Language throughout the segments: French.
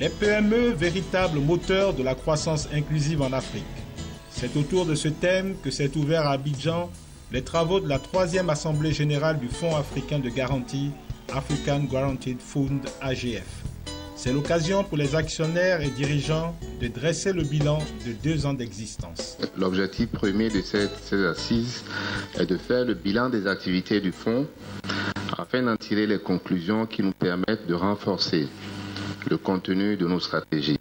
Les PME, véritables moteurs de la croissance inclusive en Afrique. C'est autour de ce thème que s'est ouvert à Abidjan les travaux de la 3e Assemblée générale du Fonds africain de garantie, African Guaranteed Fund AGF. C'est l'occasion pour les actionnaires et dirigeants de dresser le bilan de 2 ans d'existence. L'objectif premier de ces assises est de faire le bilan des activités du Fonds afin d'en tirer les conclusions qui nous permettent de renforcer le contenu de nos stratégies.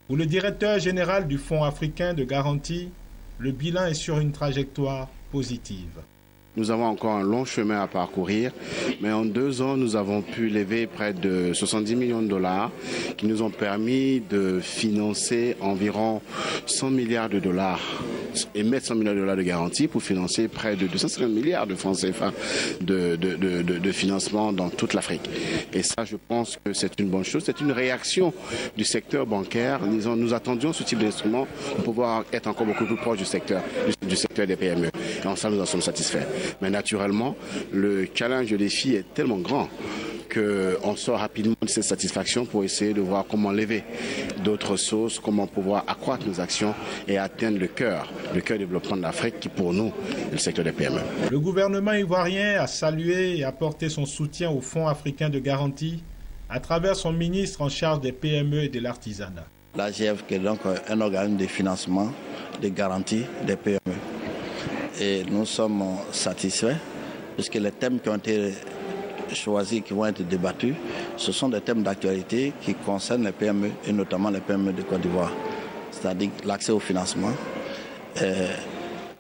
Pour le directeur général du Fonds africain de garantie, le bilan est sur une trajectoire positive. Nous avons encore un long chemin à parcourir, mais en 2 ans, nous avons pu lever près de 70 millions de dollars qui nous ont permis de financer environ 100 milliards de dollars et mettre 100 milliards de dollars de garantie pour financer près de 250 milliards de francs CFA de financement dans toute l'Afrique. Et ça, je pense que c'est une bonne chose. C'est une réaction du secteur bancaire. Nous attendions ce type d'instrument pour pouvoir être encore beaucoup plus proche du secteur des PME. Et en ça, nous en sommes satisfaits. Mais naturellement, le challenge, le défi est tellement grand qu'on sort rapidement de cette satisfaction pour essayer de voir comment lever d'autres sources, comment pouvoir accroître nos actions et atteindre le cœur développement de l'Afrique qui pour nous est le secteur des PME. Le gouvernement ivoirien a salué et apporté son soutien au Fonds africain de garantie à travers son ministre en charge des PME et de l'artisanat. L'AGF qui est donc un organisme de financement, de garantie des PME. Et nous sommes satisfaits puisque les thèmes qui ont été choisis, qui vont être débattus, ce sont des thèmes d'actualité qui concernent les PME et notamment les PME de Côte d'Ivoire. C'est-à-dire l'accès au financement,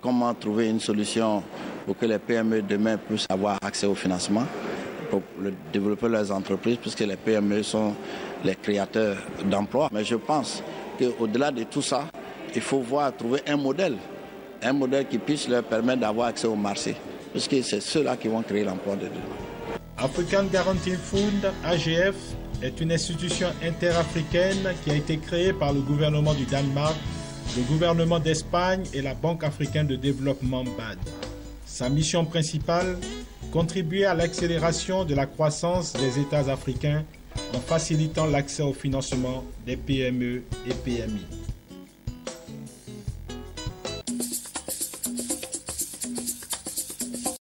comment trouver une solution pour que les PME demain puissent avoir accès au financement, pour développer leurs entreprises, puisque les PME sont les créateurs d'emplois. Mais je pense qu'au-delà de tout ça, il faut trouver un modèle qui puisse leur permettre d'avoir accès au marché, puisque c'est ceux-là qui vont créer l'emploi de demain. African Guaranteed Fund, AGF, est une institution interafricaine qui a été créée par le gouvernement du Danemark, le gouvernement d'Espagne et la Banque africaine de développement BAD. Sa mission principale, contribuer à l'accélération de la croissance des États africains en facilitant l'accès au financement des PME et PMI.